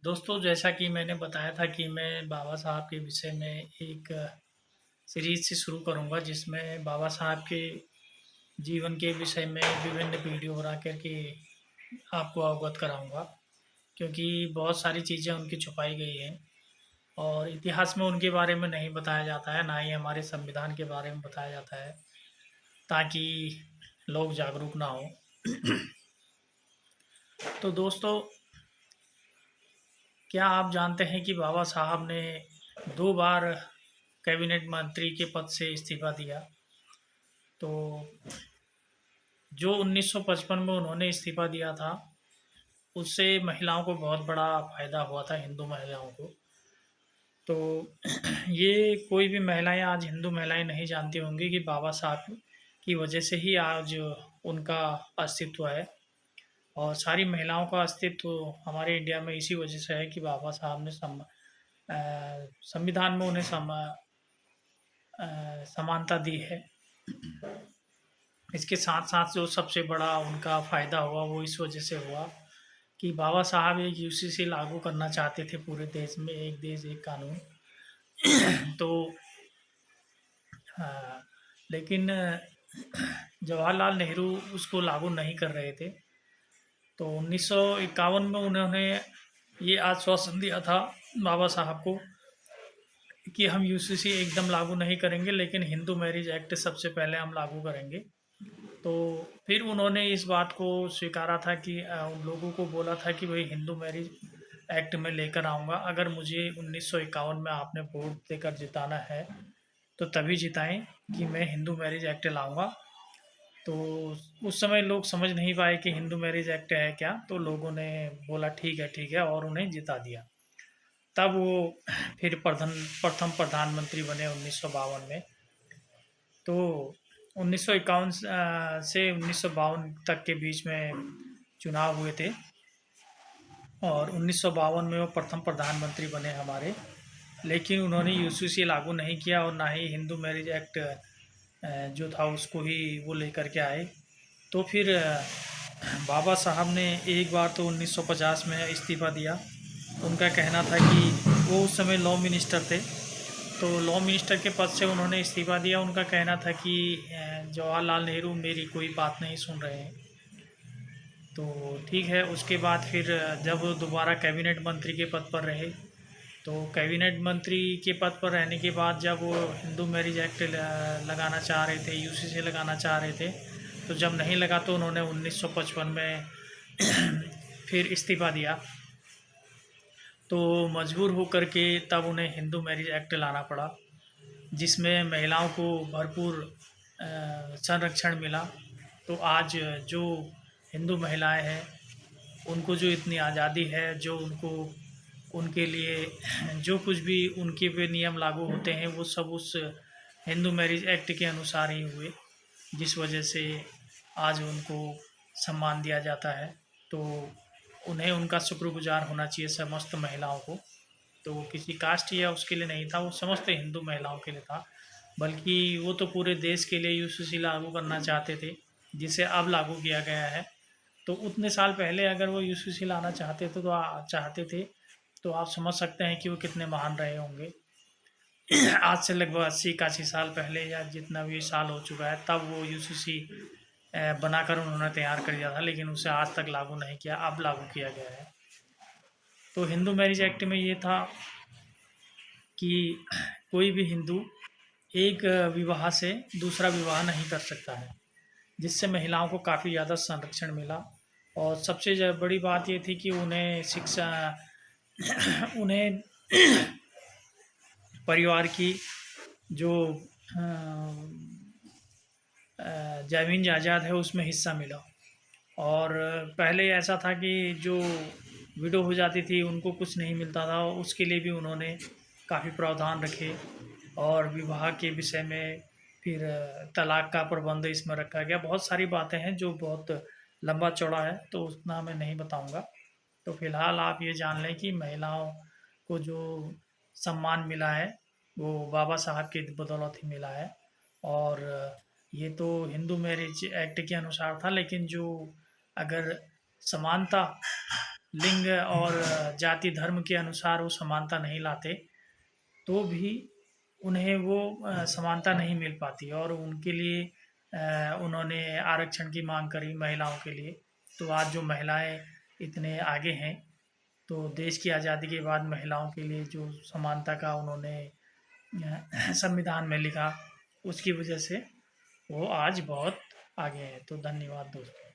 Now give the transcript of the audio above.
दोस्तों, जैसा कि मैंने बताया था कि मैं बाबा साहब के विषय में एक सीरीज़ से शुरू करूँगा, जिसमें बाबा साहब के जीवन के विषय में विभिन्न वीडियो बना कर के आपको अवगत कराऊँगा। क्योंकि बहुत सारी चीज़ें उनकी छुपाई गई हैं और इतिहास में उनके बारे में नहीं बताया जाता है, ना ही हमारे संविधान के बारे में बताया जाता है, ताकि लोग जागरूक ना हों। तो दोस्तों, क्या आप जानते हैं कि बाबा साहब ने 2 बार कैबिनेट मंत्री के पद से इस्तीफ़ा दिया? तो जो 1955 में उन्होंने इस्तीफ़ा दिया था, उससे महिलाओं को बहुत बड़ा फ़ायदा हुआ था, हिंदू महिलाओं को। तो ये कोई भी महिलाएँ, आज हिंदू महिलाएँ नहीं जानती होंगी कि बाबा साहब की वजह से ही आज उनका अस्तित्व है। और सारी महिलाओं का अस्तित्व हमारे इंडिया में इसी वजह से है कि बाबा साहब ने संविधान में उन्हें समानता दी है। इसके साथ-साथ जो सबसे बड़ा उनका फ़ायदा हुआ, वो इस वजह से हुआ कि बाबा साहब एक यूसीसी लागू करना चाहते थे पूरे देश में, एक देश एक कानून। तो लेकिन जवाहरलाल नेहरू उसको लागू नहीं कर रहे थे। तो 1951 में उन्होंने ये आश्वासन दिया था बाबा साहब को कि हम यूसीसी एकदम लागू नहीं करेंगे, लेकिन हिंदू मैरिज एक्ट सबसे पहले हम लागू करेंगे। तो फिर उन्होंने इस बात को स्वीकारा था कि उन लोगों को बोला था कि भाई हिंदू मैरिज एक्ट में लेकर आऊँगा, अगर मुझे 1951 में आपने वोट देकर जिताना है, तो तभी जिताएँ कि मैं हिंदू मैरिज एक्ट लाऊँगा। तो उस समय लोग समझ नहीं पाए कि हिंदू मैरिज एक्ट है क्या, तो लोगों ने बोला ठीक है और उन्हें जिता दिया। तब वो फिर प्रथम प्रधानमंत्री बने 1952 में। तो 1951 से 1952 तक के बीच में चुनाव हुए थे और 1952 में वो प्रथम प्रधानमंत्री बने हमारे। लेकिन उन्होंने यूसीसी लागू नहीं किया और ना ही हिंदू मैरिज एक्ट जो था उसको ही वो लेकर के आए। तो फिर बाबा साहब ने एक बार तो 1950 में इस्तीफ़ा दिया। उनका कहना था कि वो उस समय लॉ मिनिस्टर थे, तो लॉ मिनिस्टर के पद से उन्होंने इस्तीफ़ा दिया। उनका कहना था कि जवाहरलाल नेहरू मेरी कोई बात नहीं सुन रहे हैं। तो ठीक है, उसके बाद फिर जब वो दोबारा कैबिनेट मंत्री के पद पर रहे, तो कैबिनेट मंत्री के पद पर रहने के बाद जब वो हिंदू मैरिज एक्ट लगाना चाह रहे थे, यूसीसी लगाना चाह रहे थे, तो जब नहीं लगा तो उन्होंने 1955 में फिर इस्तीफ़ा दिया। तो मजबूर होकर के तब उन्हें हिंदू मैरिज एक्ट लाना पड़ा, जिसमें महिलाओं को भरपूर संरक्षण मिला। तो आज जो हिंदू महिलाएं हैं, उनको जो इतनी आज़ादी है, जो उनको उनके लिए जो कुछ भी उनके पे नियम लागू होते हैं, वो सब उस हिंदू मैरिज एक्ट के अनुसार ही हुए, जिस वजह से आज उनको सम्मान दिया जाता है। तो उन्हें उनका शुक्रगुजार होना चाहिए समस्त महिलाओं को। तो किसी कास्ट या उसके लिए नहीं था, वो समस्त हिंदू महिलाओं के लिए था। बल्कि वो तो पूरे देश के लिए यूसीसी लागू करना चाहते थे, जिसे अब लागू किया गया है। तो उतने साल पहले अगर वो यूसीसी लाना चाहते थे, तो आप समझ सकते हैं कि वो कितने महान रहे होंगे। आज से लगभग 80-81 साल पहले या जितना भी साल हो चुका है, तब वो यूसीसी बनाकर उन्होंने तैयार कर दिया था, लेकिन उसे आज तक लागू नहीं किया, अब लागू किया गया है। तो हिंदू मैरिज एक्ट में ये था कि कोई भी हिंदू एक विवाह से दूसरा विवाह नहीं कर सकता है, जिससे महिलाओं को काफ़ी ज़्यादा संरक्षण मिला। और सबसे बड़ी बात ये थी कि उन्हें शिक्षा उन्हें परिवार की जो ज़मीन जायदाद है उसमें हिस्सा मिला। और पहले ऐसा था कि जो विडो हो जाती थी उनको कुछ नहीं मिलता था, उसके लिए भी उन्होंने काफ़ी प्रावधान रखे। और विवाह के विषय में फिर तलाक का प्रबंध इसमें रखा गया। बहुत सारी बातें हैं जो बहुत लंबा चौड़ा है, तो उतना मैं नहीं बताऊंगा। तो फिलहाल आप ये जान लें कि महिलाओं को जो सम्मान मिला है, वो बाबा साहब की बदौलत ही मिला है। और ये तो हिंदू मैरिज एक्ट के अनुसार था, लेकिन जो अगर समानता लिंग और जाति धर्म के अनुसार वो समानता नहीं लाते, तो भी उन्हें वो समानता नहीं मिल पाती और उनके लिए उन्होंने आरक्षण की मांग करी महिलाओं के लिए। तो आज जो महिलाएं इतने आगे हैं, तो देश की आज़ादी के बाद महिलाओं के लिए जो समानता का उन्होंने संविधान में लिखा, उसकी वजह से वो आज बहुत आगे हैं। तो धन्यवाद दोस्तों।